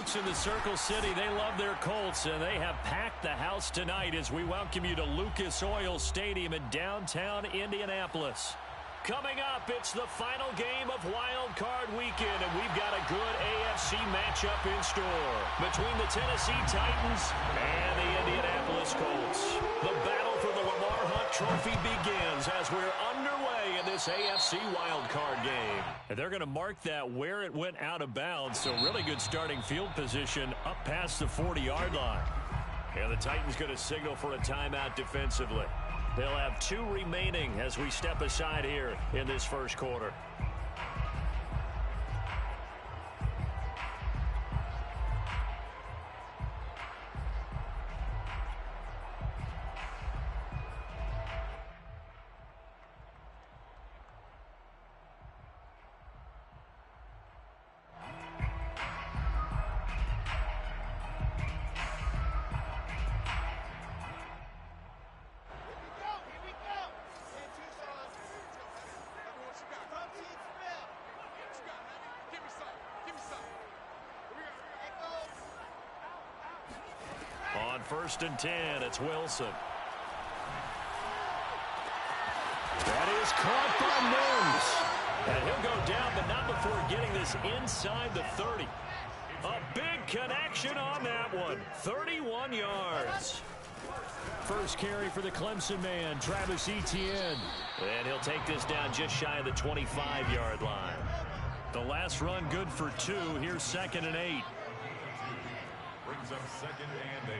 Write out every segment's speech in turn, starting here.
folks in the Circle City, they love their Colts, and they have packed the house tonight as we welcome you to Lucas Oil Stadium in downtown Indianapolis. Coming up, it's the final game of Wild Card Weekend, and we've got a good AFC matchup in store between the Tennessee Titans and the Indianapolis Colts. The battle for the Lamar Hunt Trophy begins as we're underway in this AFC Wild Card game. And they're going to mark that where it went out of bounds, so really good starting field position up past the 40-yard line. And the Titans going to signal for a timeout defensively. They'll have 2 remaining as we step aside here in this first quarter. On 1st and 10, it's Wilson. That is caught by Mims. And he'll go down, but not before getting this inside the 30. A big connection on that one. 31 yards. First carry for the Clemson man, Travis Etienne. And he'll take this down just shy of the 25-yard line. The last run good for 2. Here's 2nd and 8. Brings up 2nd and 8.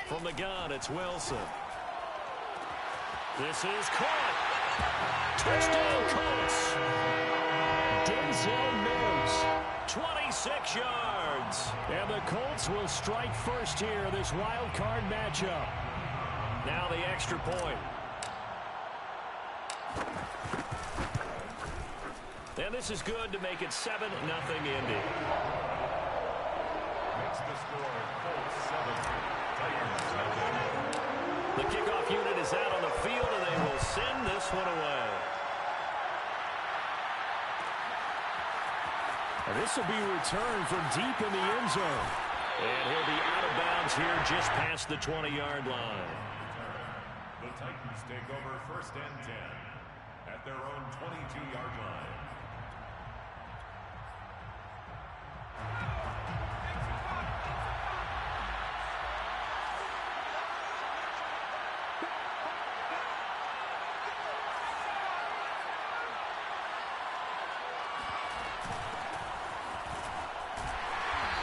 From the gun, it's Wilson. This is caught. Touchdown Colts. Denzel Mims, 26 yards. And the Colts will strike first here, this wild card matchup. Now the extra point. And this is good to make it 7-0 Indy. Makes the score Colts 7, Titans 7. The kickoff unit is out on the field, and they will send this one away. And this will be returned from deep in the end zone. And he'll be out of bounds here just past the 20-yard line. The Titans take over 1st and 10 at their own 22-yard line.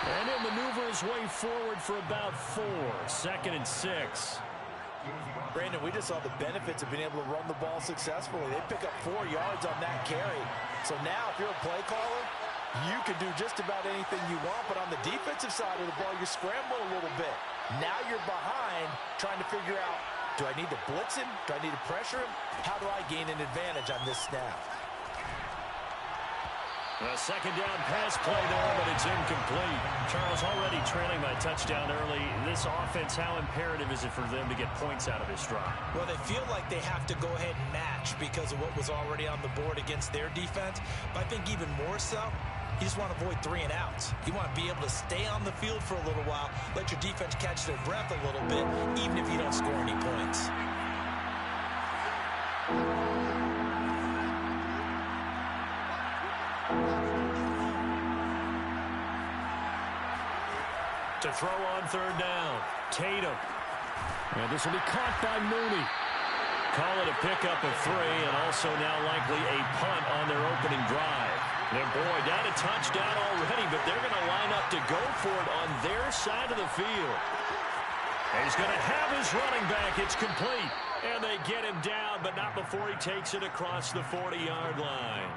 And he'll maneuver his way forward for about 4. 2nd and 6. Brandon, we just saw the benefits of being able to run the ball successfully. They pick up 4 yards on that carry. So now if you're a play caller, you can do just about anything you want. But on the defensive side of the ball, you're scrambling a little bit. Now you're behind trying to figure out, do I need to blitz him? Do I need to pressure him? How do I gain an advantage on this snap? A 2nd down pass play there, but it's incomplete. Charles, already trailing by touchdown early. This offense, how imperative is it for them to get points out of this drive? Well, they feel like they have to go ahead and match because of what was already on the board against their defense. But I think even more so, you just want to avoid 3 and outs. You want to be able to stay on the field for a little while, let your defense catch their breath a little bit, even if you don't score any points. To throw on 3rd down, Tatum. And this will be caught by Mooney. Call it a pickup of 3, and also now likely a punt on their opening drive. And boy, not a touchdown already, but they're going to line up to go for it on their side of the field. And he's going to have his running back. It's complete. And they get him down, but not before he takes it across the 40-yard line.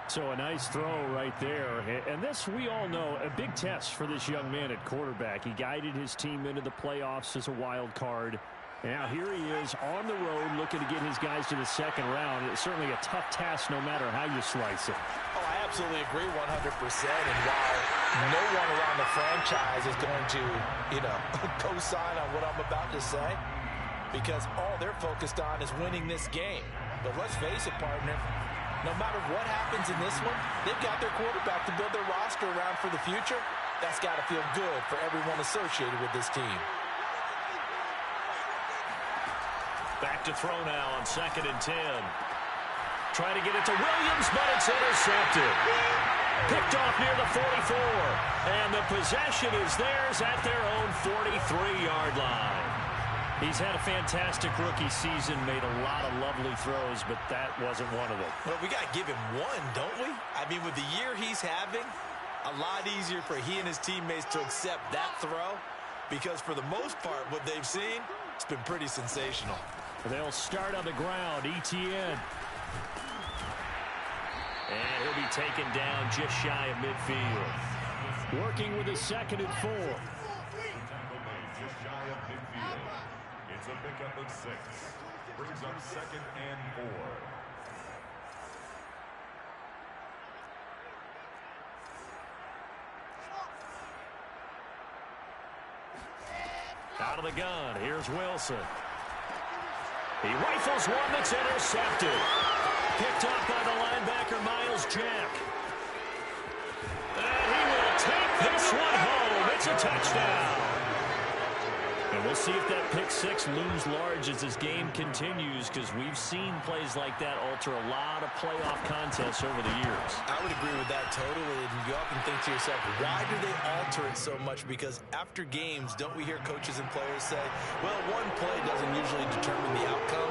So a nice throw right there. And this, we all know, a big test for this young man at quarterback. He guided his team into the playoffs as a wild card. Now here he is on the road looking to get his guys to the 2nd round. It's certainly a tough task no matter how you slice it. Oh, I absolutely agree 100%. And while no one around the franchise is going to, co-sign on what I'm about to say, because all they're focused on is winning this game. But let's face it, partner, no matter what happens in this one, they've got their quarterback to build their roster around for the future. That's got to feel good for everyone associated with this team. Back to throw now on 2nd and 10. Trying to get it to Williams, but it's intercepted. Picked off near the 44. And the possession is theirs at their own 43-yard line. He's had a fantastic rookie season, made a lot of lovely throws, but that wasn't one of them. Well, we got to give him one, don't we? I mean, with the year he's having, a lot easier for he and his teammates to accept that throw, because for the most part, what they've seen, it's been pretty sensational. They'll start on the ground. Etienne. And he'll be taken down just shy of midfield. Working with his 2nd and 4. Just shy of midfield. It's a pickup of 6. Brings up 2nd and 4. Out of the gun. Here's Wilson. He rifles one that's intercepted. Picked off by the linebacker, Miles Jack. And he will take this one home. It's a touchdown. And we'll see if that pick 6 looms large as this game continues, because we've seen plays like that alter a lot of playoff contests over the years. I would agree with that totally. And you often think to yourself, why do they alter it so much? Because after games, don't we hear coaches and players say, well, one play doesn't usually determine the outcome?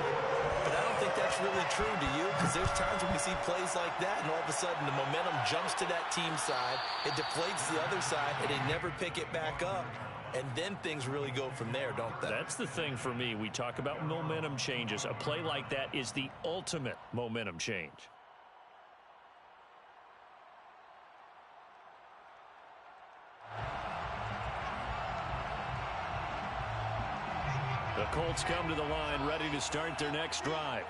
But I don't think that's really true, do you? Because there's times when we see plays like that, and all of a sudden the momentum jumps to that team side, it deflates the other side, and they never pick it back up. And then things really go from there, don't they? That's the thing for me. We talk about momentum changes. A play like that is the ultimate momentum change. The Colts come to the line, ready to start their next drive.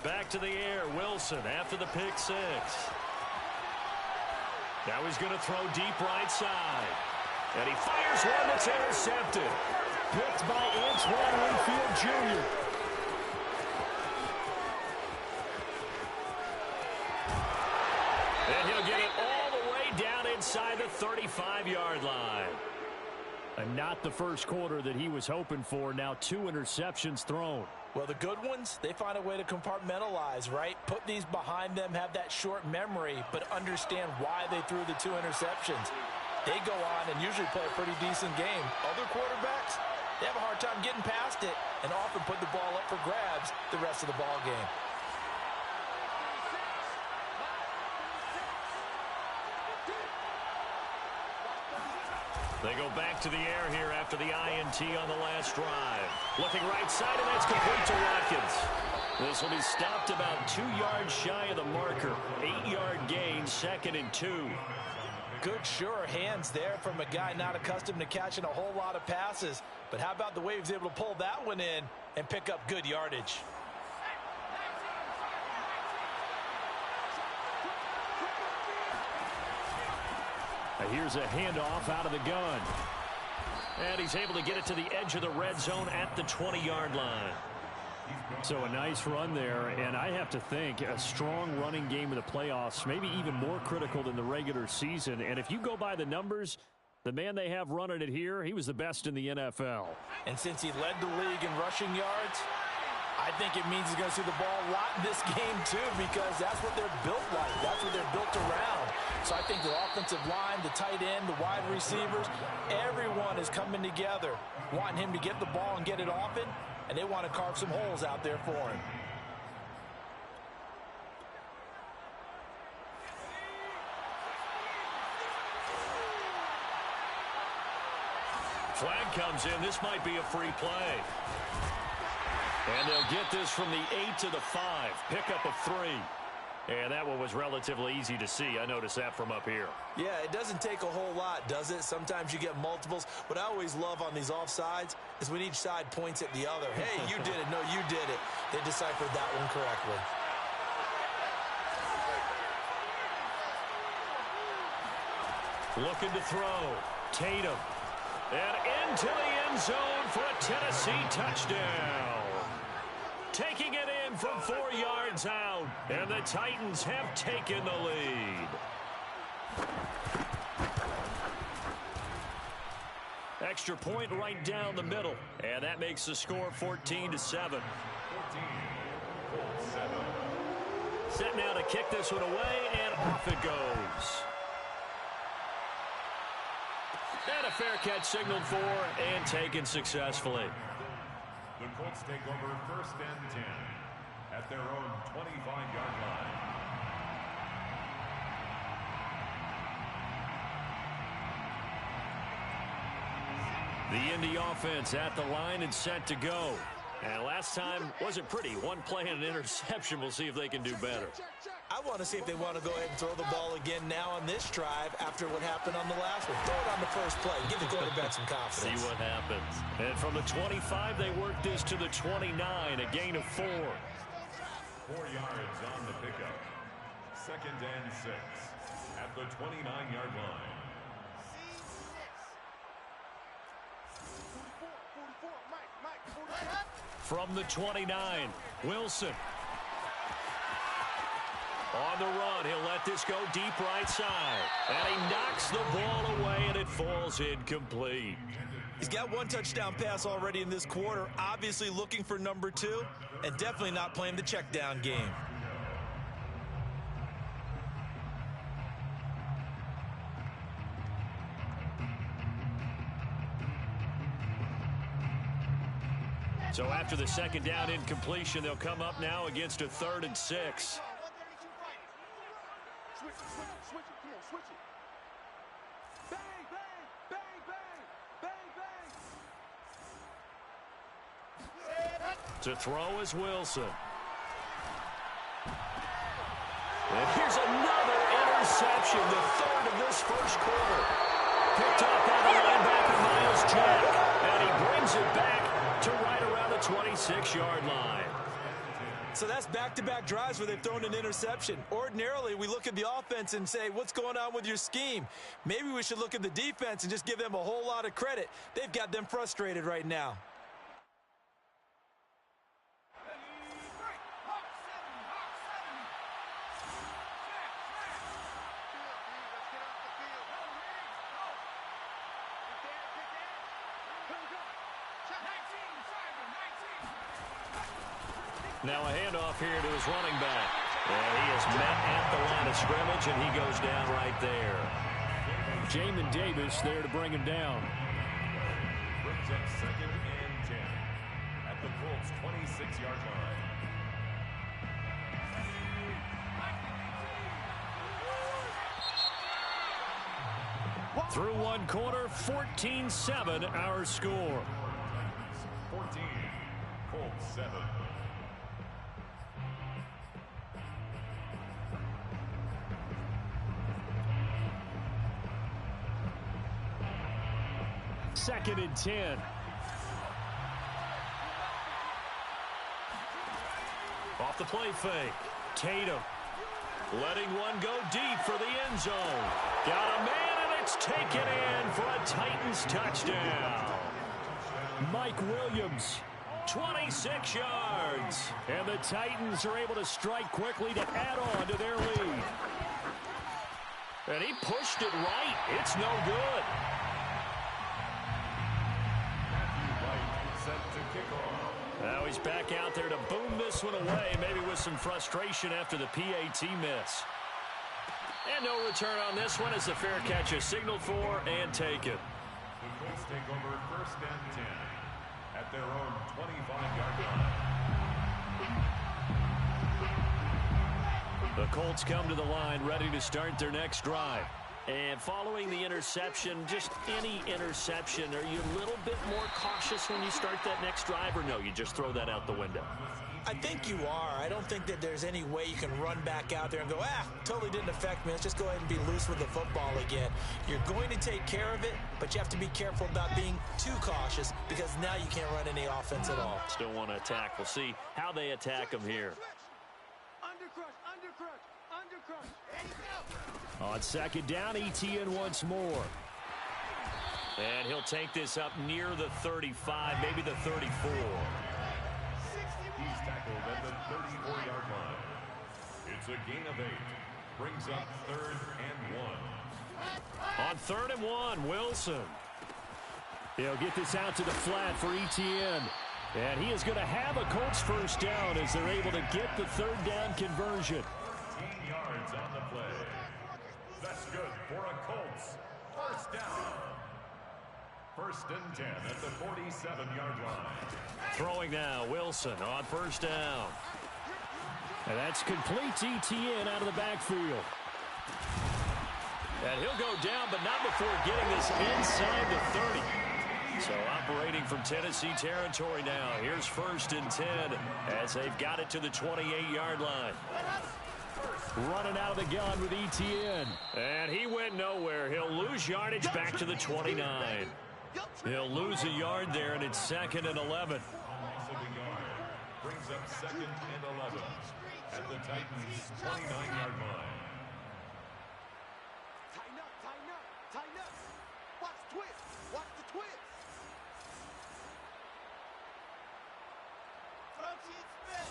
Back to the air, Wilson after the pick 6. Now he's going to throw deep right side. And he fires one that's intercepted. Picked by Antoine Winfield Jr. And he'll get it all the way down inside the 35-yard line. And not the first quarter that he was hoping for. Now 2 interceptions thrown. Well, the good ones, they find a way to compartmentalize, right? Put these behind them, have that short memory, but understand why they threw the 2 interceptions. They go on and usually play a pretty decent game. Other quarterbacks, they have a hard time getting past it and often put the ball up for grabs the rest of the ball game. They go back to the air here after the INT on the last drive. Looking right side, and that's complete to Watkins. This will be stopped about 2 yards shy of the marker. 8-yard gain, 2nd and 2. Good, sure hands there from a guy not accustomed to catching a whole lot of passes. But how about the way he was able to pull that one in and pick up good yardage? Here's a handoff out of the gun. And he's able to get it to the edge of the red zone at the 20-yard line. So a nice run there, and I have to think a strong running game in the playoffs, maybe even more critical than the regular season. And if you go by the numbers, the man they have running it here, he was the best in the NFL. And since he led the league in rushing yards, I think it means he's going to see the ball a lot in this game, too, because that's what they're built like. That's what they're built around. So I think the offensive line, the tight end, the wide receivers, everyone is coming together, wanting him to get the ball and get it often, and they want to carve some holes out there for him. Flag comes in. This might be a free play. And they'll get this from the 8 to the 5. Pickup of 3. And that one was relatively easy to see. I noticed that from up here. Yeah, it doesn't take a whole lot, does it? Sometimes you get multiples. What I always love on these offsides is when each side points at the other. Hey, you did it. No, you did it. They deciphered that one correctly. Looking to throw. Tatum. And into the end zone for a Tennessee touchdown. Taking it in from 4 yards out. And the Titans have taken the lead. Extra point right down the middle. And that makes the score 14-7. Set now to kick this one away, and off it goes. And a fair catch signaled for and taken successfully. The Colts take over 1st and 10 at their own 25-yard line. The Indy offense at the line and set to go. And last time wasn't pretty. One play and an interception. We'll see if they can do better. I want to see if they want to go ahead and throw the ball again now on this drive after what happened on the last one. Throw it on the first play. Give the quarterback some confidence. See what happens. And from the 25, they work this to the 29, a gain of 4. 4 yards on the pickup. 2nd and 6 at the 29-yard line. From the 29, Wilson. On the run, he'll let this go deep right side. And he knocks the ball away, and it falls incomplete. He's got 1 touchdown pass already in this quarter, obviously looking for number 2, and definitely not playing the check down game. So after the 2nd down incompletion, they'll come up now against a 3rd and 6. To throw is Wilson. And here's another interception, the 3rd of this first quarter. Picked up by the linebacker, Miles Jack. And he brings it back to right around the 26-yard line. So that's back-to-back drives where they've thrown an interception. Ordinarily, we look at the offense and say, what's going on with your scheme? Maybe we should look at the defense and just give them a whole lot of credit. They've got them frustrated right now. Now a handoff here to his running back. And he is met at the line of scrimmage, and he goes down right there. Jamin Davis there to bring him down. Brings up 2nd and 10 at the Colts' 26-yard line. Through 1 quarter, 14-7 our score. 14, Colts 7. Second and 10. Off the play fake. Tatum letting one go deep for the end zone. Got a man, and it's taken in for a Titans touchdown. Mike Williams, 26 yards. And the Titans are able to strike quickly to add on to their lead. And he pushed it right. It's no good. Now he's back out there to boom this one away, maybe with some frustration after the PAT miss. And no return on this one as the fair catch is signaled for and taken. The Colts take over 1st and 10 at their own 25-yard line. The Colts come to the line ready to start their next drive. And following the interception, just any interception, are you a little bit more cautious when you start that next drive, or no, you just throw that out the window? I think you are. I don't think that there's any way you can run back out there and go, totally didn't affect me. Let's just go ahead and be loose with the football again. You're going to take care of it, but you have to be careful about being too cautious because now you can't run any offense at all. Still want to attack. We'll see how they attack them here. On 2nd down, ETN once more. And he'll take this up near the 35, maybe the 34. He's tackled at the 34-yard line. It's a gain of 8. Brings up 3rd and 1. On 3rd and 1, Wilson. He'll get this out to the flat for Etienne. And he is going to have a Colts first down as they're able to get the 3rd down conversion. 15 yards on the play. That's good for a Colts first down. 1st and 10 at the 47-yard line. Throwing now, Wilson on 1st down. And that's complete to Etienne out of the backfield. And he'll go down, but not before getting this inside the 30. So operating from Tennessee territory now. Here's 1st and 10 as they've got it to the 28-yard line. Running out of the gun with Etienne. And he went nowhere. He'll lose yardage back to the 29. He'll lose a yard there, and it's 2nd and 11. Loss of a yard brings up 2nd and 11 at the Titans' 29-yard line. Tighten up, tighten up, tighten up. Watch the twist. Watch the twist. Front seat spin.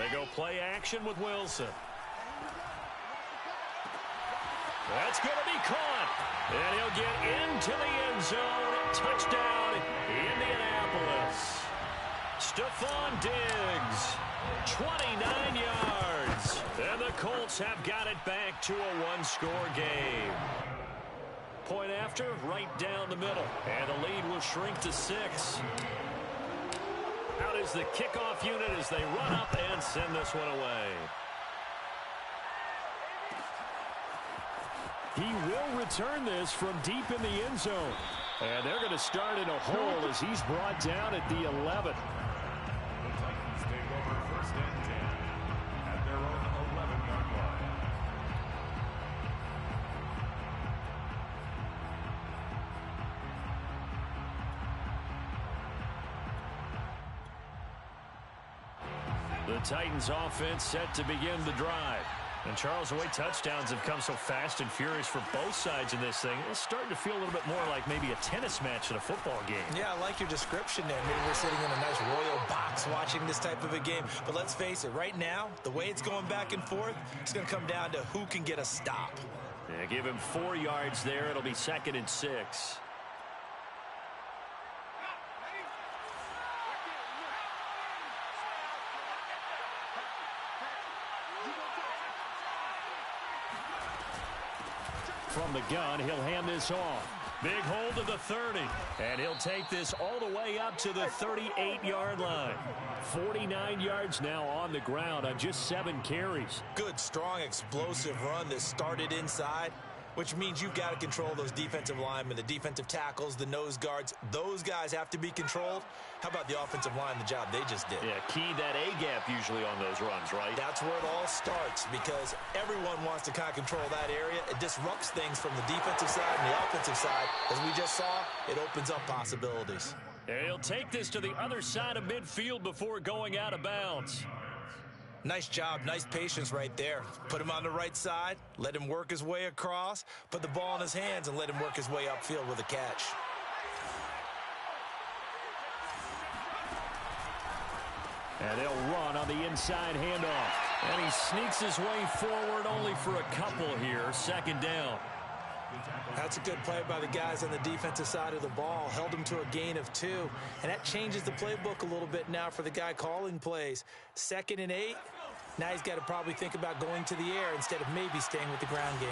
They go play action with Wilson. That's going to be caught. And he'll get into the end zone. Touchdown, Indianapolis. Stephon Diggs, 29 yards. And the Colts have got it back to a one-score game. Point after, right down the middle. And the lead will shrink to 6. Out is the kickoff unit as they run up and send this one away. He will return this from deep in the end zone. And they're going to start in a hole as he's brought down at the 11. The Titans take over 1st and 10 at their own 11-yard line. The Titans offense set to begin the drive. And Charles, the way touchdowns have come so fast and furious for both sides in this thing, it's starting to feel a little bit more like maybe a tennis match at a football game. Yeah, I like your description there. Maybe we're sitting in a nice royal box watching this type of a game. But let's face it, right now, the way it's going back and forth, it's going to come down to who can get a stop. Yeah, give him 4 yards there. It'll be 2nd and 6. From the gun, he'll hand this off. Big hold of the 30. And he'll take this all the way up to the 38-yard line. 49 yards now on the ground on just 7 carries. Good, strong, explosive run that started inside, which means you've got to control those defensive linemen, the defensive tackles, the nose guards. Those guys have to be controlled. How about the offensive line, the job they just did? Yeah, key that A-gap usually on those runs, right? That's where it all starts because everyone wants to kind of control that area. It disrupts things from the defensive side and the offensive side. As we just saw, it opens up possibilities. And he'll take this to the other side of midfield before going out of bounds. Nice job, nice patience right there. Put him on the right side, let him work his way across, put the ball in his hands, and let him work his way upfield with a catch. And they'll run on the inside handoff. And he sneaks his way forward only for a couple here. 2nd down. That's a good play by the guys on the defensive side of the ball. Held him to a gain of 2. And that changes the playbook a little bit now for the guy calling plays. 2nd and 8. Now he's got to probably think about going to the air instead of maybe staying with the ground game.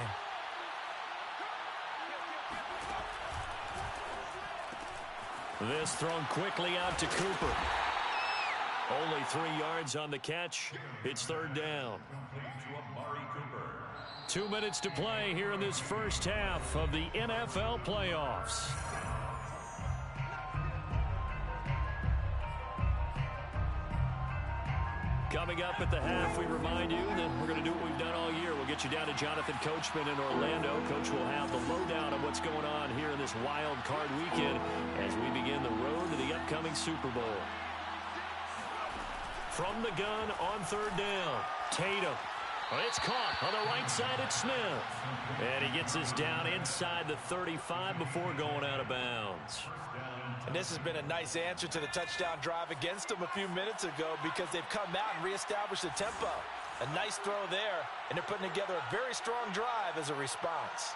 This thrown quickly out to Cooper. Only 3 yards on the catch. It's 3rd down. 2 minutes to play here in this first half of the NFL playoffs. Coming up at the half, we remind you that we're going to do what we've done all year. We'll get you down to Jonathan Coachman in Orlando. Coach will have the lowdown of what's going on here in this wild card weekend as we begin the road to the upcoming Super Bowl. From the gun on 3rd down, Tatum. Well, it's caught on the right side at Smith. And he gets us down inside the 35 before going out of bounds. And this has been a nice answer to the touchdown drive against them a few minutes ago because they've come out and reestablished the tempo. A nice throw there, and they're putting together a very strong drive as a response.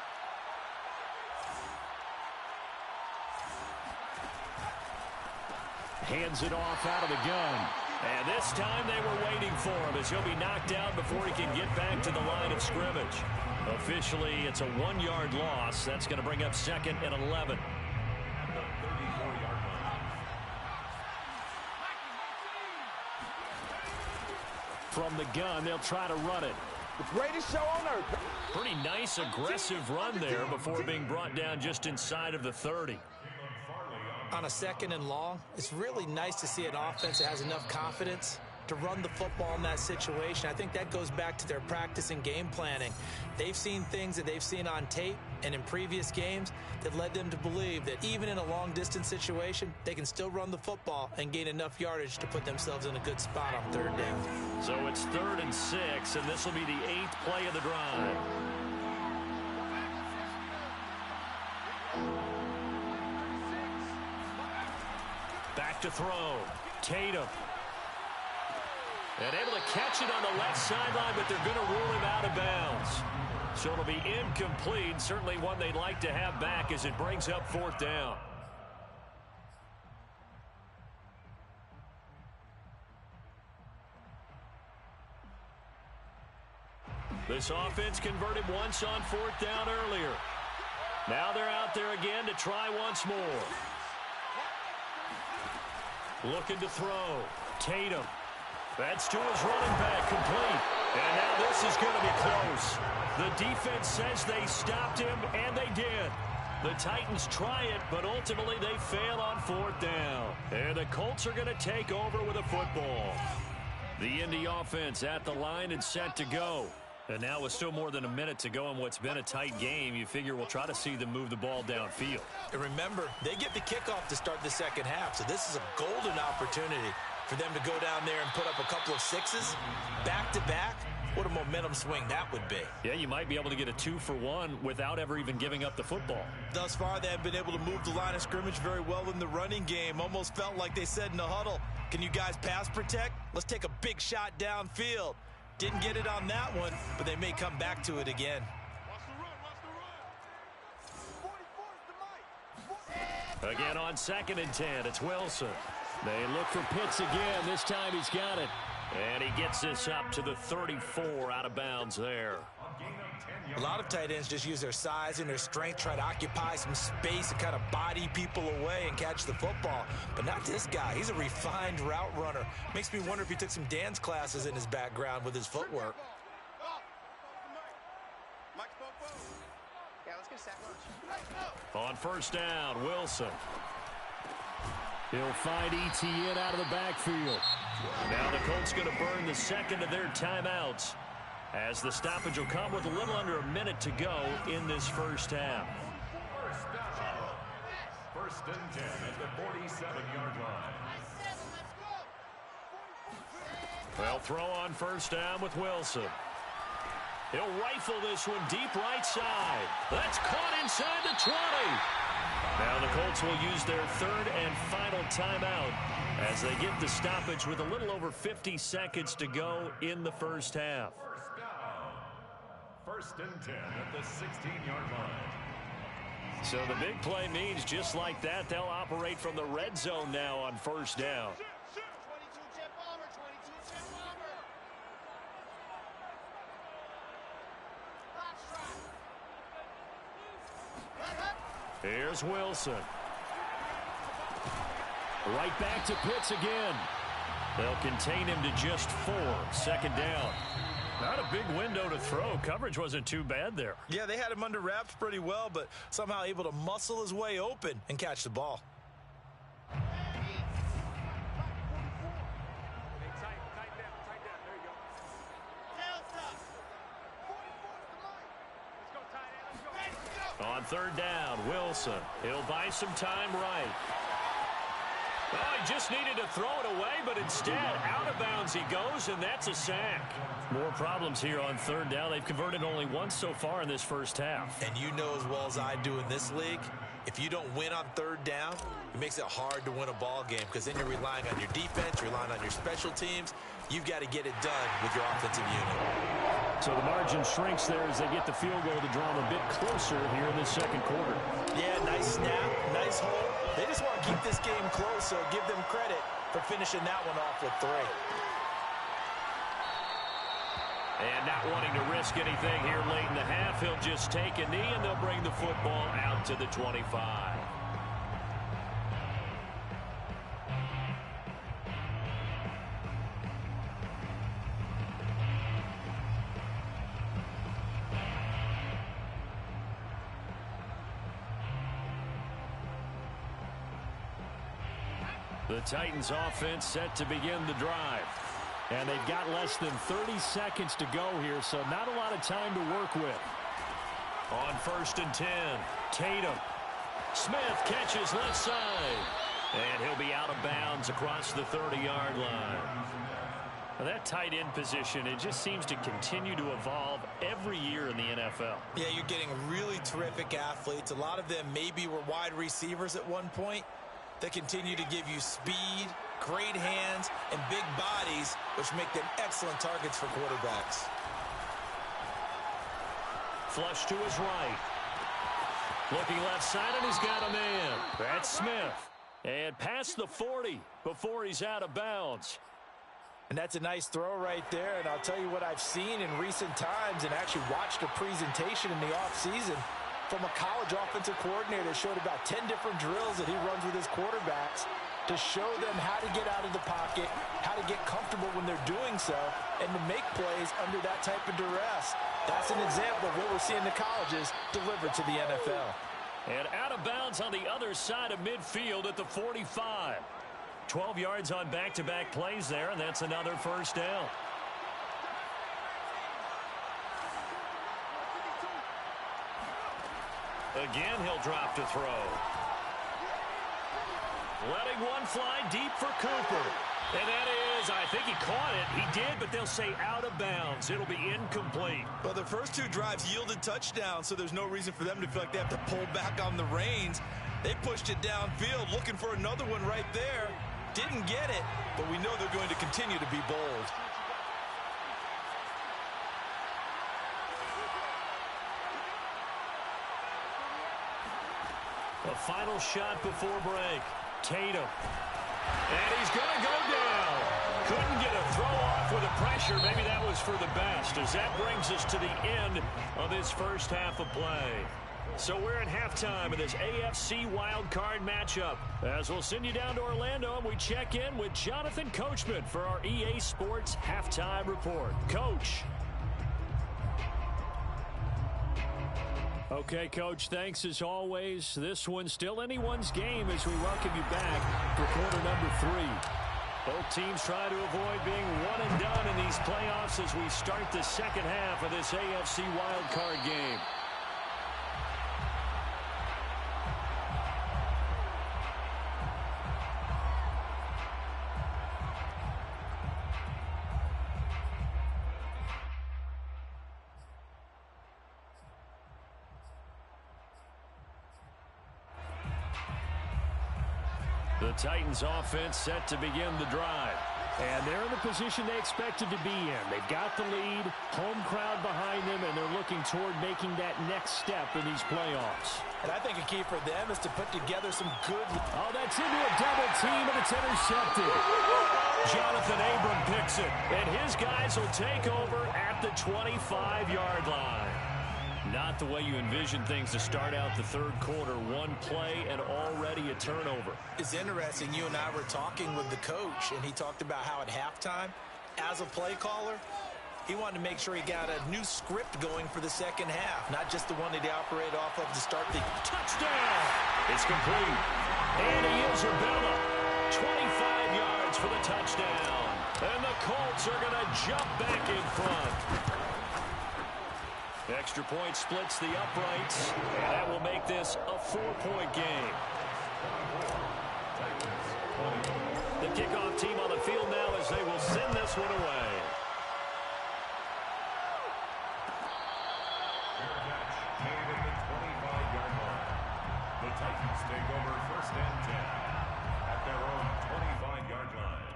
Hands it off out of the gun. And this time they were waiting for him as he'll be knocked out before he can get back to the line of scrimmage. Officially, it's a 1-yard loss. That's going to bring up 2nd and 11. From the gun, they'll try to run it. The greatest show on earth. Pretty nice, aggressive run there before being brought down just inside of the 30. On a 2nd and long, it's really nice to see an offense that has enough confidence to run the football in that situation. I think that goes back to their practice and game planning. They've seen things that they've seen on tape and in previous games that led them to believe that even in a long-distance situation, they can still run the football and gain enough yardage to put themselves in a good spot on 3rd down. So it's 3rd and 6, and this will be the 8th play of the drive. Back to throw. Tatum. And able to catch it on the left sideline, but they're going to rule him out of bounds. So it'll be incomplete. Certainly one they'd like to have back as it brings up 4th down. This offense converted once on 4th down earlier. Now they're out there again to try once more. Looking to throw. Tatum. That's to his running back, complete. And now this is going to be close. The defense says they stopped him, and they did. The Titans try it, but ultimately they fail on 4th down. And the Colts are going to take over with a football. The Indy offense at the line and set to go. And now with still more than a minute to go in what's been a tight game, you figure we'll try to see them move the ball downfield. And remember, they get the kickoff to start the 2nd half, so this is a golden opportunity for them to go down there and put up a couple of 6s back-to-back. What a momentum swing that would be. Yeah, you might be able to get a 2-for-1 without ever even giving up the football. Thus far, they have been able to move the line of scrimmage very well in the running game. Almost felt like they said in the huddle, can you guys pass protect? Let's take a big shot downfield. Didn't get it on that one, but they may come back to it again. Again on 2nd and 10, it's Wilson. They look for Pitts again. This time he's got it. And he gets this up to the 34 out of bounds there. A lot of tight ends just use their size and their strength, try to occupy some space and kind of body people away and catch the football. But not this guy. He's a refined route runner. Makes me wonder if he took some dance classes in his background with his footwork. On 1st down, Wilson. He'll find ETN out of the backfield. Now the Colts going to burn the 2nd of their timeouts as the stoppage will come with a little under a minute to go in this 1st half. 1st and 10 at the 47-yard line. Well, throw on 1st down with Wilson. He'll rifle this one deep right side. That's caught inside the 20. Now the Colts will use their 3rd and final timeout as they get the stoppage with a little over 50 seconds to go in the 1st half. 1st and 10 at the 16-yard line. So the big play means just like that, they'll operate from the red zone now on 1st down. Here's Wilson. Right back to Pitts again. They'll contain him to just 4. 2nd down. Not a big window to throw. Coverage wasn't too bad there. Yeah, they had him under wraps pretty well, but somehow able to muscle his way open and catch the ball. On 3rd down, Wilson. He'll buy some time right. Oh, he just needed to throw it away, but instead, out of bounds he goes, and that's a sack. More problems here on third down. They've converted only once so far in this first half. And you know as well as I do in this league, if you don't win on third down, it makes it hard to win a ball game because then you're relying on your defense, you're relying on your special teams. You've got to get it done with your offensive unit. So the margin shrinks there as they get the field goal to draw them a bit closer here in the second quarter. Yeah, nice snap, nice hole. They just want to keep this game close, so give them credit for finishing that one off with 3. And not wanting to risk anything here late in the half, he'll just take a knee, and they'll bring the football out to the 25. The Titans offense set to begin the drive. And they've got less than 30 seconds to go here, so not a lot of time to work with. On 1st and 10, Tatum. Smith catches left side. And he'll be out of bounds across the 30-yard line. Now that tight end position, it just seems to continue to evolve every year in the NFL. Yeah, you're getting really terrific athletes. A lot of them maybe were wide receivers at one point. They continue to give you speed, great hands, and big bodies, which make them excellent targets for quarterbacks. Flush to his right. Looking left side, and he's got a man. That's Smith. And past the 40 before he's out of bounds. And that's a nice throw right there. And I'll tell you what I've seen in recent times and actually watched a presentation in the offseason from a college offensive coordinator that showed about 10 different drills that he runs with his quarterbacks to show them how to get out of the pocket, how to get comfortable when they're doing so, and to make plays under that type of duress. That's an example of what we're seeing the colleges deliver to the NFL. And out of bounds on the other side of midfield at the 45. 12 yards on back-to-back plays there, and that's another first down. Again, he'll drop to throw. Letting one fly deep for Cooper. And that is, I think he caught it. He did, but they'll say out of bounds. It'll be incomplete. Well, the first 2 drives yielded touchdowns, so there's no reason for them to feel like they have to pull back on the reins. They pushed it downfield, looking for another one right there. Didn't get it, but we know they're going to continue to be bold. A final shot before break. Tatum. And he's going to go down. Couldn't get a throw off with the pressure. Maybe that was for the best, as that brings us to the end of this first half of play. So we're at halftime of this AFC wildcard matchup, as we'll send you down to Orlando and we check in with Jonathan Coachman for our EA Sports Halftime Report. Coach. Okay, Coach, thanks as always. This one's still anyone's game as we welcome you back for quarter number 3. Both teams try to avoid being one and done in these playoffs as we start the second half of this AFC wildcard game. The Titans offense set to begin the drive. And they're in the position they expected to be in. They've got the lead, home crowd behind them, and they're looking toward making that next step in these playoffs. And I think a key for them is to put together some good... Oh, that's into a double team, and it's intercepted. Jonathan Abram picks it, and his guys will take over at the 25-yard line. Not the way you envision things to start out the third quarter. One play and already a turnover. It's interesting. You and I were talking with the coach, and he talked about how at halftime, as a play caller, he wanted to make sure he got a new script going for the second half, not just the one that he operated off of to start the... Touchdown! It's complete. And he is Abella. 25 yards for the touchdown. And the Colts are going to jump back in front. Extra point splits the uprights, and that will make this a 4-point game. The kickoff team on the field now as they will send this one away. Made at the 25-yard line. The Titans take over 1st and 10 at their own 25-yard line.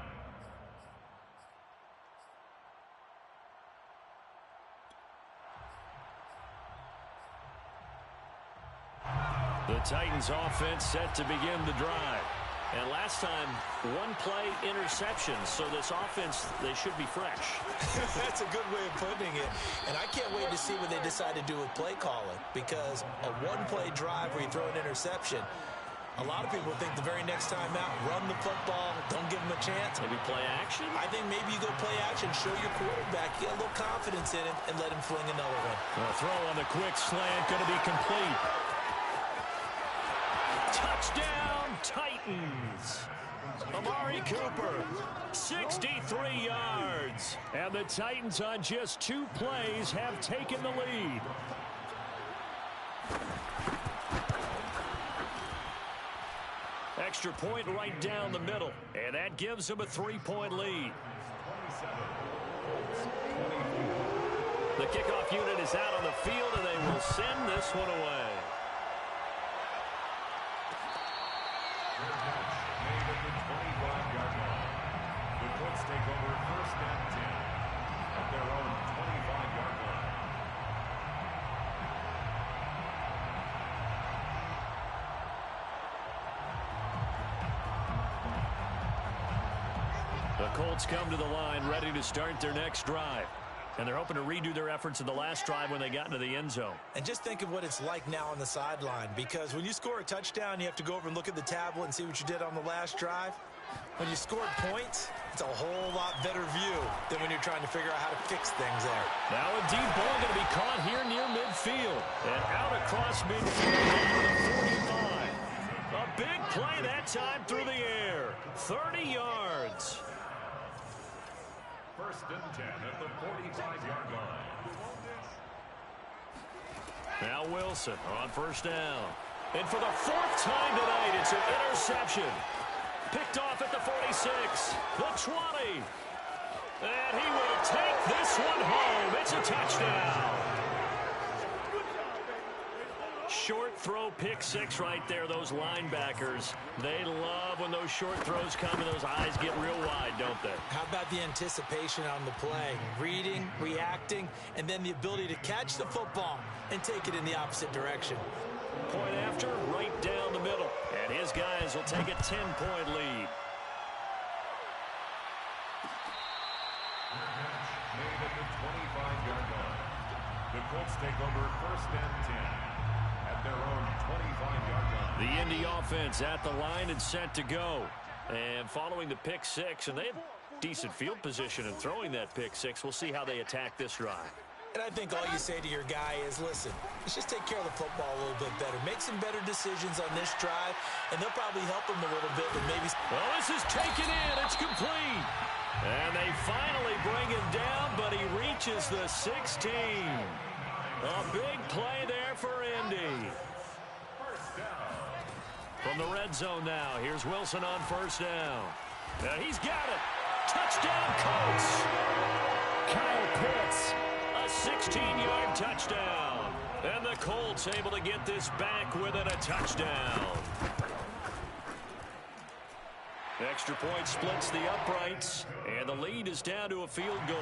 The Titans offense set to begin the drive. And last time, one play interception. So this offense, they should be fresh. That's a good way of putting it. And I can't wait to see what they decide to do with play calling. Because a one-play drive where you throw an interception, a lot of people think the very next time out, run the football, don't give them a chance. Maybe play action? I think maybe you go play action, show your quarterback, get a little confidence in him, and let him fling another one. The throw on the quick slant going to be complete. Touchdown, Titans. Amari Cooper, 63 yards. And the Titans on just 2 plays have taken the lead. Extra point right down the middle. And that gives them a 3-point lead. The kickoff unit is out on the field, and they will send this one away. Made at the 25-yard line. The Colts take over 1st and 10 at their own 25-yard line. The Colts come to the line ready to start their next drive. And they're hoping to redo their efforts in the last drive when they got into the end zone. And just think of what it's like now on the sideline, because when you score a touchdown, you have to go over and look at the tablet and see what you did on the last drive. When you scored points, it's a whole lot better view than when you're trying to figure out how to fix things there. Now a deep ball going to be caught here near midfield. And out across midfield over the 45. A big play that time through the air. 30 yards. 1st and 10 at the 45-yard line. Now Wilson on 1st down. And for the 4th time tonight, it's an interception. Picked off at the 46, the 20. And he will take this one home. It's a touchdown. Short throw, pick 6 right there. Those linebackers, they love when those short throws come and those eyes get real wide, don't they? How about the anticipation on the play? Reading, reacting, and then the ability to catch the football and take it in the opposite direction. Point after, right down the middle. And his guys will take a 10-point lead. Made at the 25-yard line. The Colts take over 1st and 10 at their own 25-yard line. The Indy offense at the line and set to go. And following the pick 6, and they have decent field position in throwing that pick 6. We'll see how they attack this drive. And I think all you say to your guy is, listen, let's just take care of the football a little bit better. Make some better decisions on this drive, and they'll probably help him a little bit with maybe... Well, this is taken in. It's complete. And they finally bring him down, but he reaches the 16. A big play there for Indy. From the red zone now, here's Wilson on 1st down. Now he's got it. Touchdown, Colts. Kyle Pitts, a 16-yard touchdown. And the Colts able to get this back within a touchdown. Extra point splits the uprights, and the lead is down to a field goal.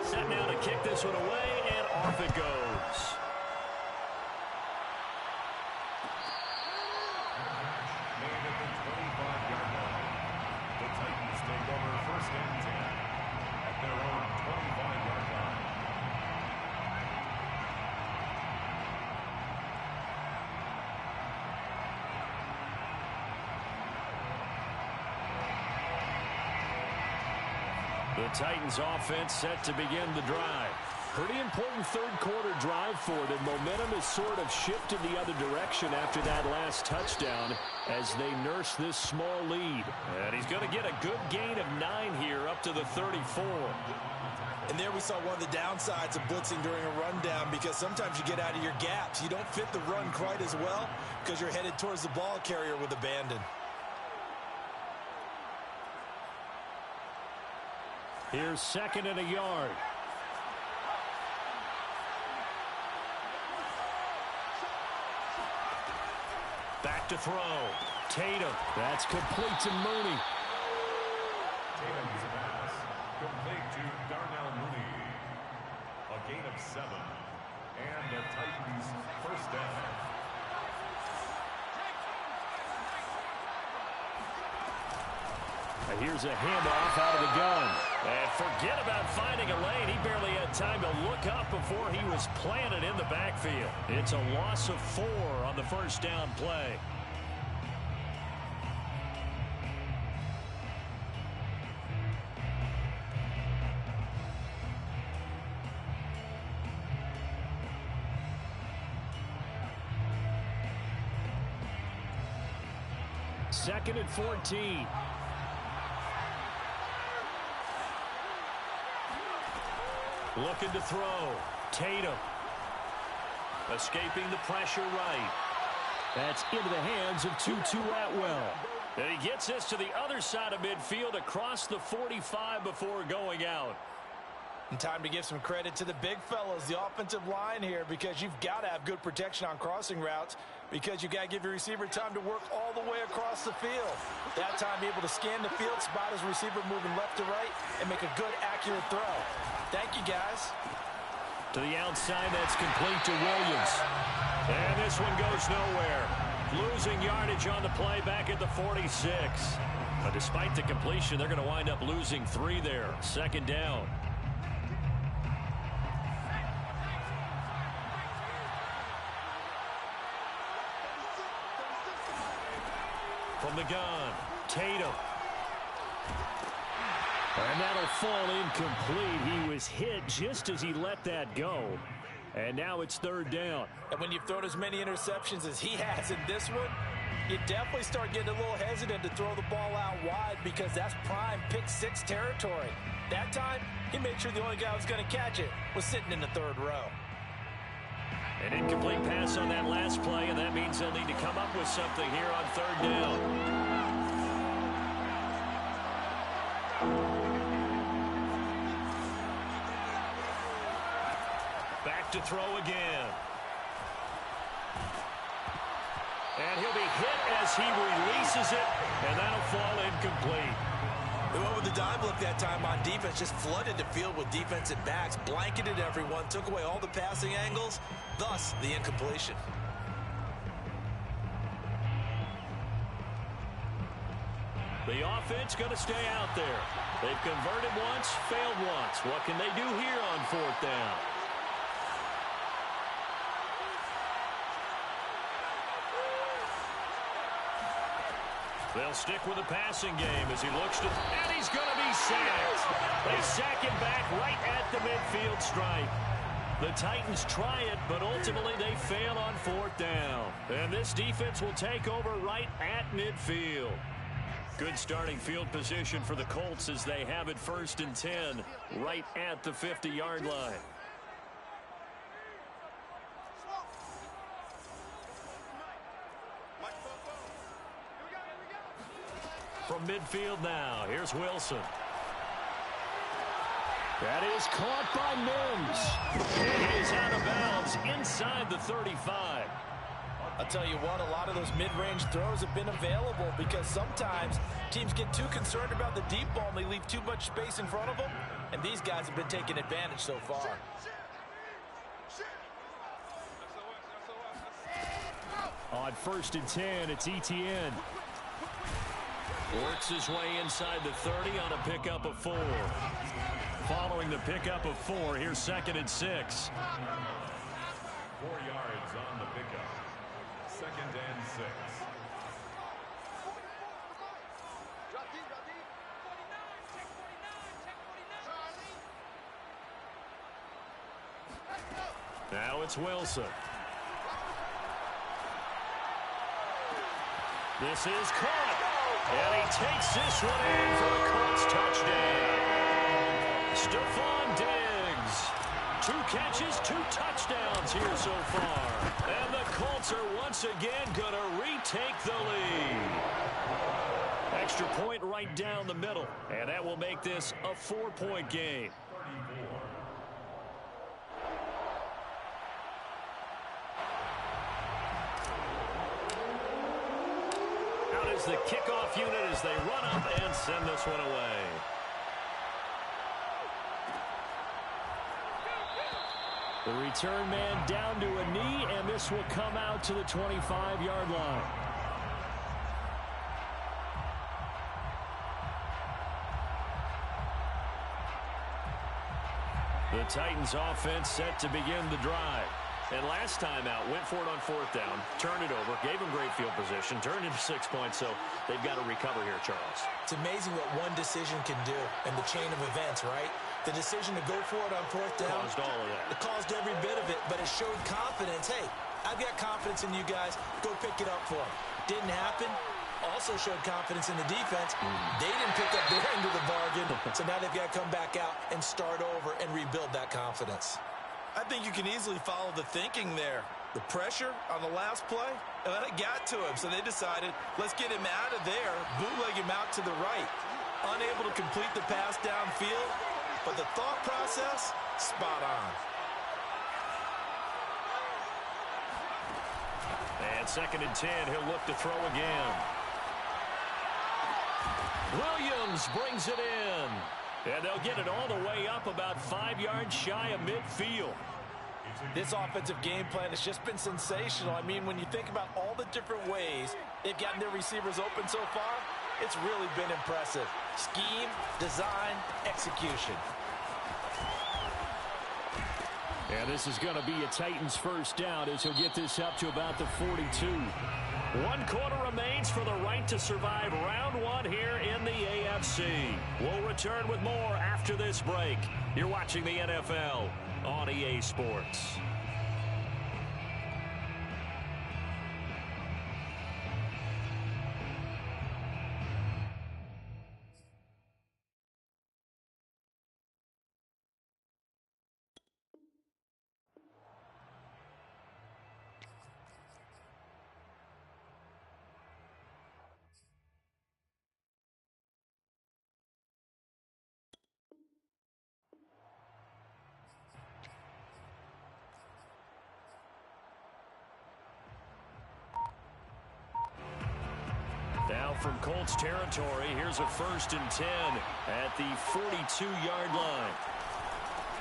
Set now to kick this one away, and off it goes. Made at the 25-yard line. The Titans take over 1st and 10 at their own 25-yard line. The Titans offense set to begin the drive. Pretty important third-quarter drive for them. Momentum has sort of shifted the other direction after that last touchdown as they nurse this small lead. And he's going to get a good gain of 9 here up to the 34. And there we saw one of the downsides of blitzing during a rundown, because sometimes you get out of your gaps. You don't fit the run quite as well because you're headed towards the ball carrier with abandon. Here's 2nd and a yard. Back to throw. Tatum. That's complete to Mooney. Tatum's pass complete to Darnell Mooney. A gain of 7 and the Titans first down. Here's a handoff out of the gun. And forget about finding a lane. He barely had time to look up before he was planted in the backfield. It's a loss of 4 on the first down play. Second and 14. Looking to throw. Tatum. Escaping the pressure right. That's into the hands of Tutu Atwell. And he gets this to the other side of midfield across the 45 before going out. And time to give some credit to the big fellas, the offensive line here, because you've got to have good protection on crossing routes, because you've got to give your receiver time to work all the way across the field. That time, be able to scan the field, spot his receiver moving left to right, and make a good, accurate throw. Thank you, guys. To the outside, that's complete to Williams. And this one goes nowhere. Losing yardage on the play back at the 46. But despite the completion, they're going to wind up losing 3 there. 2nd down. From the gun, Tatum. And that'll fall incomplete. He was hit just as he let that go. And now it's 3rd down. And when you've thrown as many interceptions as he has in this one, you definitely start getting a little hesitant to throw the ball out wide, because that's prime pick 6 territory. That time, he made sure the only guy who was going to catch it was sitting in the 3rd row. An incomplete pass on that last play, and that means they'll need to come up with something here on 3rd down. Back to throw again. And he'll be hit as he releases it, and that'll fall incomplete. They went with the dime look that time on defense, just flooded the field with defensive backs, blanketed everyone, took away all the passing angles, thus the incompletion. The offense going to stay out there. They've converted once, failed once. What can they do here on 4th down? They'll stick with the passing game as he looks to... And he's going to be sacked. They sack him back right at the midfield stripe. The Titans try it, but ultimately they fail on 4th down. And this defense will take over right at midfield. Good starting field position for the Colts as they have it 1st and 10 right at the 50-yard line. From midfield now, here's Wilson. That is caught by Mims. It is out of bounds inside the 35. I'll tell you what, a lot of those mid-range throws have been available, because sometimes teams get too concerned about the deep ball and they leave too much space in front of them, and these guys have been taking advantage so far. On 1st and 10, it's Etienne. Works his way inside the 30 on a pickup of 4. Following the pickup of 4, here's 2nd and 6. 4 yards on the pickup. 2nd and 6. Now it's Wilson. This is caught. And he takes this one in for a Colts touchdown. Stephon Diggs. 2 catches, 2 touchdowns here so far. And the Colts are once again going to retake the lead. Extra point right down the middle. And that will make this a 4-point game. Out is the kickoff unit as they run up and send this one away. The return man down to a knee, and this will come out to the 25-yard line. The Titans offense set to begin the drive. And last time out, went for it on 4th down, turned it over, gave them great field position, turned into 6 points, so they've got to recover here, Charles. It's amazing what one decision can do in the chain of events, right? The decision to go for it on 4th down. Caused all of that. It caused every bit of it, but it showed confidence. Hey, I've got confidence in you guys. Go pick it up for them. Didn't happen. Also showed confidence in the defense. They didn't pick up their end of the bargain, so now they've got to come back out and start over and rebuild that confidence. I think you can easily follow the thinking there. The pressure on the last play, and then it got to him, so they decided, let's get him out of there, bootleg him out to the right. Unable to complete the pass downfield, but the thought process, spot on. And 2nd and 10, he'll look to throw again. Williams brings it in. And they'll get it all the way up about 5 yards shy of midfield. This offensive game plan has just been sensational. I mean, when you think about all the different ways they've gotten their receivers open so far, it's really been impressive. Scheme, design, execution. And this is going to be a Titans first down as he'll get this up to about the 42. 1 quarter remains for the right to survive round 1 here in the AFC. We'll return with more after this break. You're watching the NFL on EA Sports. Now from Colts territory, here's a 1st and 10 at the 42-yard line.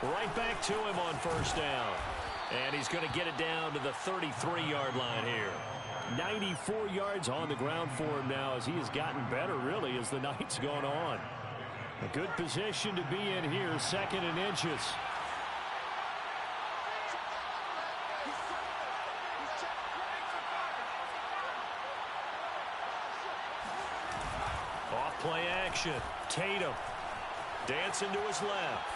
Right back to him on 1st down. And he's going to get it down to the 33-yard line here. 94 yards on the ground for him now as he has gotten better, really, as the night's gone on. A good position to be in here, 2nd and inches. Play action. Tatum dancing to his left.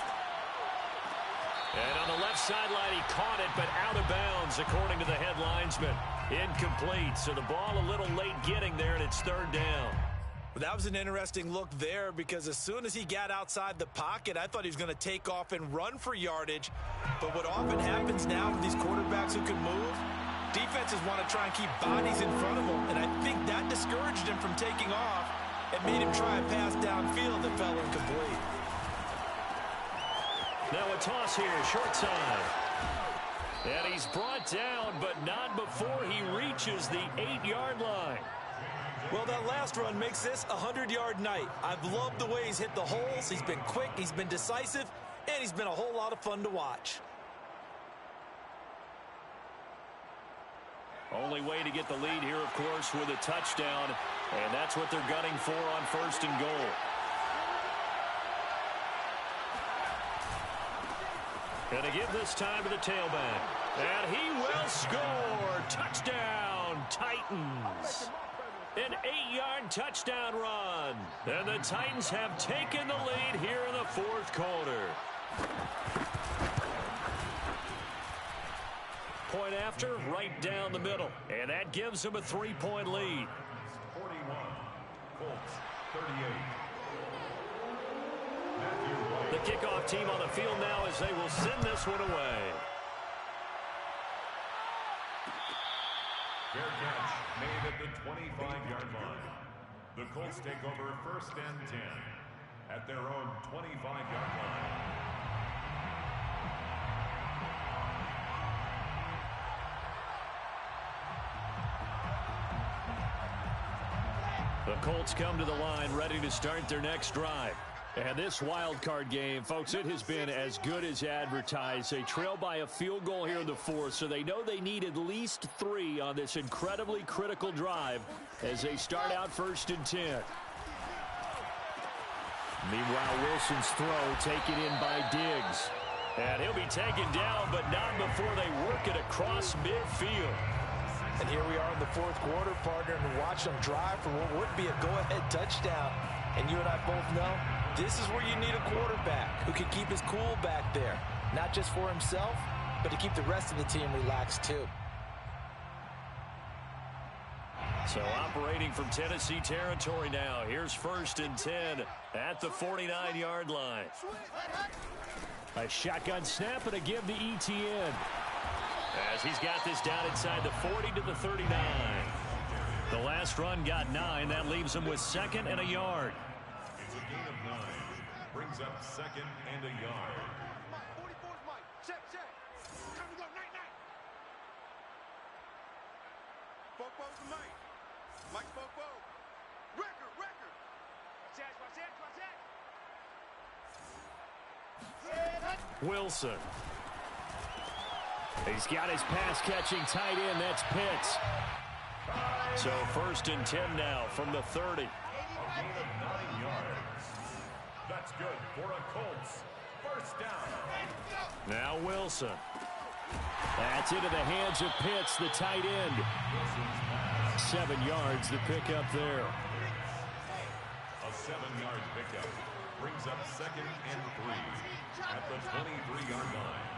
And on the left sideline, he caught it, but out of bounds, according to the head linesman. Incomplete, so the ball a little late getting there, and it's 3rd down. Well, that was an interesting look there because as soon as he got outside the pocket, I thought he was going to take off and run for yardage. But what often happens now with these quarterbacks who can move, defenses want to try and keep bodies in front of them, and I think that discouraged him from taking off. It made him try a pass downfield that fell incomplete. Now a toss here, short side. And he's brought down, but not before he reaches the 8-yard line. Well, that last run makes this a 100-yard night. I've loved the way he's hit the holes. He's been quick, he's been decisive, and he's been a whole lot of fun to watch. Only way to get the lead here, of course, with a touchdown. And that's what they're gunning for on 1st and goal. And to give this time to the tailback. And he will score. Touchdown, Titans. An 8-yard touchdown run. And the Titans have taken the lead here in the 4th quarter. point after, right down the middle. And that gives them a 3-point lead. 41. Colts 38. The kickoff team on the field now as they will send this one away. Fair catch made at the 25-yard line. The Colts take over 1st and 10 at their own 25-yard line. The Colts come to the line ready to start their next drive. And this wild card game, folks, it has been as good as advertised. They trail by a field goal here in the 4th, so they know they need at least 3 on this incredibly critical drive as they start out 1st and 10. Meanwhile, Wilson's throw taken in by Diggs. And he'll be taken down, but not before they work it across midfield. And here we are in the 4th quarter, partner, and watch them drive for what would be a go-ahead touchdown. And you and I both know this is where you need a quarterback who can keep his cool back there. Not just for himself, but to keep the rest of the team relaxed too. So operating from Tennessee territory now. Here's 1st and 10 at the 49-yard line. A shotgun snap and a give to Etienne. As he's got this down inside the 40 to the 39. The last run got 9. That leaves him with 2nd and a yard. It's a gain of 9. Brings up 2nd and a yard. 44's Mike. Check, check. Time to go. Night, night. Fofo's Mike. Mike Fofo. Record, record. Watch that. Wilson. He's got his pass-catching tight end. That's Pitts. So 1st and 10 now from the 30. A gain of 9 yards. That's good for a Colts 1st down. Now Wilson. That's into the hands of Pitts, the tight end. 7 yards to pick up there. A 7-yard pickup brings up 2nd and 3 at the 23-yard line.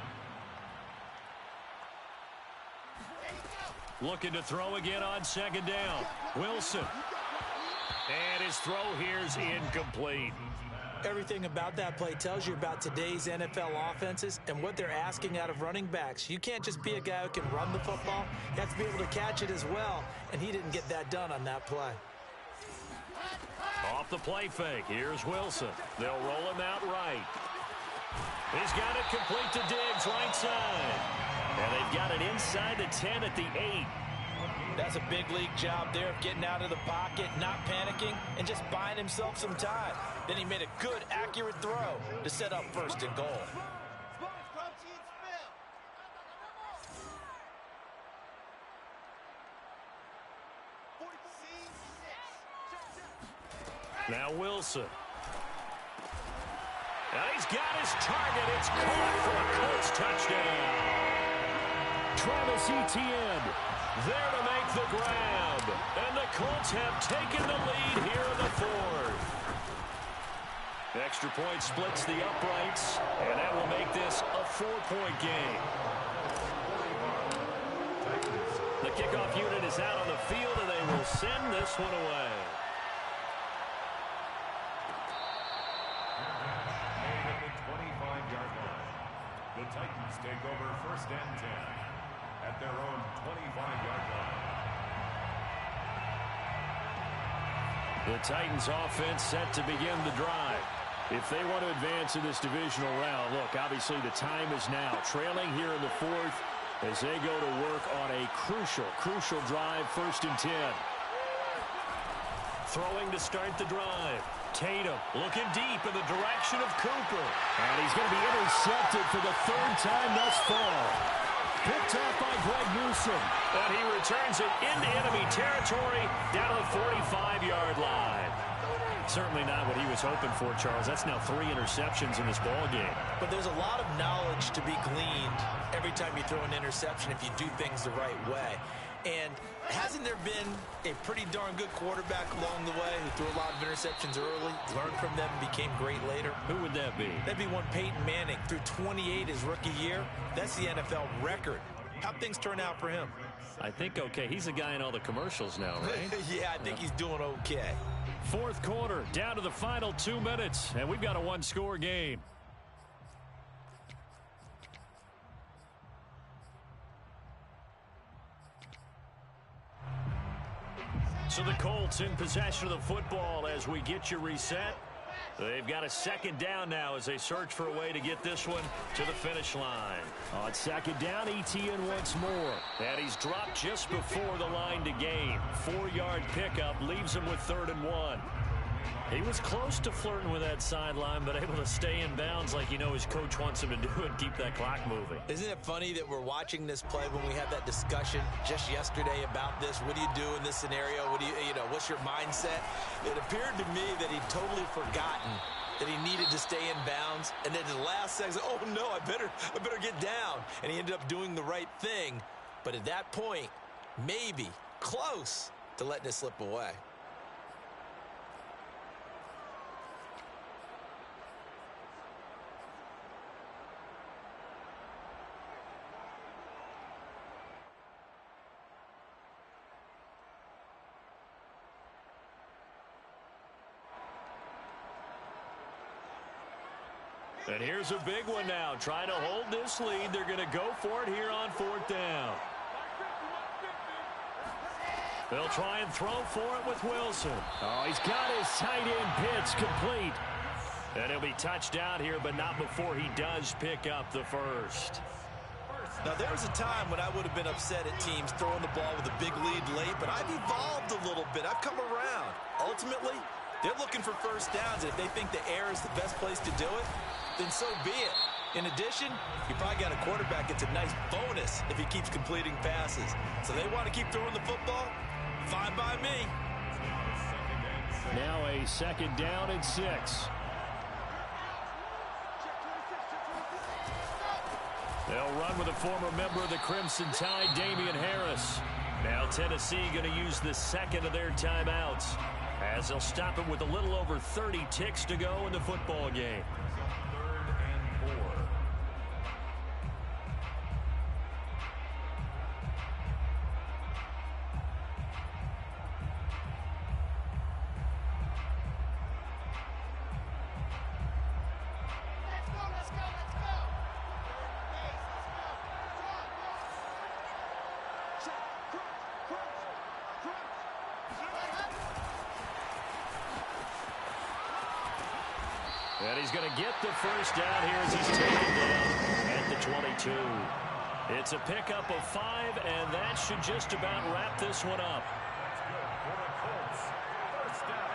Looking to throw again on 2nd down. Wilson. And his throw here's incomplete. Everything about that play tells you about today's NFL offenses and what they're asking out of running backs. You can't just be a guy who can run the football. You have to be able to catch it as well, and he didn't get that done on that play. Off the play fake. Here's Wilson. They'll roll him out right. He's got it complete to Diggs, right side. And they've got it inside the 10 at the 8. That's a big league job there of getting out of the pocket, not panicking, and just buying himself some time. Then he made a good, accurate throw to set up 1st and goal. Now Wilson. And he's got his target. It's caught for a Colts touchdown. Travis Etienne there to make the grab. And the Colts have taken the lead here in the 4th. Extra point splits the uprights, and that will make this a 4-point game. The kickoff unit is out on the field, and they will send this one away. Made at the 25-yard line. The Titans take over 1st and 10 at their own 25-yard line. The Titans offense set to begin the drive. If they want to advance in this divisional round, look, obviously the time is now. Trailing here in the 4th as they go to work on a crucial drive, 1st and 10. Throwing to start the drive. Tatum looking deep in the direction of Cooper. And he's going to be intercepted for the 3rd time thus far. Picked off by Greg Newsome. And he returns it into enemy territory down to the 45-yard line. Certainly not what he was hoping for, Charles. That's now 3 interceptions in this ball game. But there's a lot of knowledge to be gleaned every time you throw an interception if you do things the right way. And hasn't there been a pretty darn good quarterback along the way who threw a lot of interceptions early, learned from them, and became great later? Who would that be? That'd be one Peyton Manning. Threw 28 his rookie year. That's the NFL record How'd things turn out for him? I think okay. He's a guy in all the commercials now, right? Yeah, I think he's doing okay. Fourth quarter, down to the final 2 minutes, and we've got a one-score game. So the Colts in possession of the football as we get you reset. They've got a second down now as they search for a way to get this one to the finish line. On second down, Etienne once more. And he's dropped just before the line to gain. 4-yard pickup leaves him with 3rd and 1. He was close to flirting with that sideline, but able to stay in bounds like his coach wants him to do and keep that clock moving. Isn't it funny that we're watching this play when we had that discussion just yesterday about this? What do you do in this scenario? What do what's your mindset? It appeared to me that he'd totally forgotten that he needed to stay in bounds, and then at the last second, oh no, I better get down. And he ended up doing the right thing. But at that point, maybe close to letting it slip away. And here's a big one now. Trying to hold this lead. They're going to go for it here on 4th down. They'll try and throw for it with Wilson. Oh, he's got his tight end pitch complete. And he'll be touched out here, but not before he does pick up the first. Now, there was a time when I would have been upset at teams throwing the ball with a big lead late, but I've evolved a little bit. I've come around. Ultimately, they're looking for first downs, and if they think the air is the best place to do it, then so be it. In addition, you probably got a quarterback that's a nice bonus if he keeps completing passes. So they want to keep throwing the football? Fine by me. Now a second down and 6. They'll run with a former member of the Crimson Tide, Damian Harris. Now Tennessee going to use the second of their timeouts as they'll stop it with a little over 30 ticks to go in the football game. And he's going to get the first down here as he's taken down at the 22. It's a pickup of 5, and that should just about wrap this one up. First down.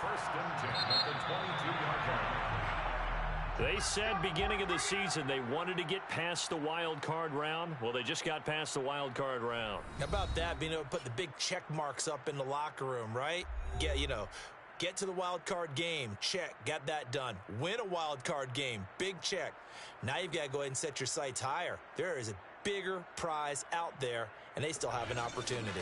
1st and 10 at the 22-yard line. They said beginning of the season they wanted to get past the wild card round. Well, they just got past the wild card round. How about that, being able to put the big check marks up in the locker room, right? Get to the wild card game. Check. Got that done. Win a wild card game. Big check. Now you've got to go ahead and set your sights higher. There is a bigger prize out there, and they still have an opportunity.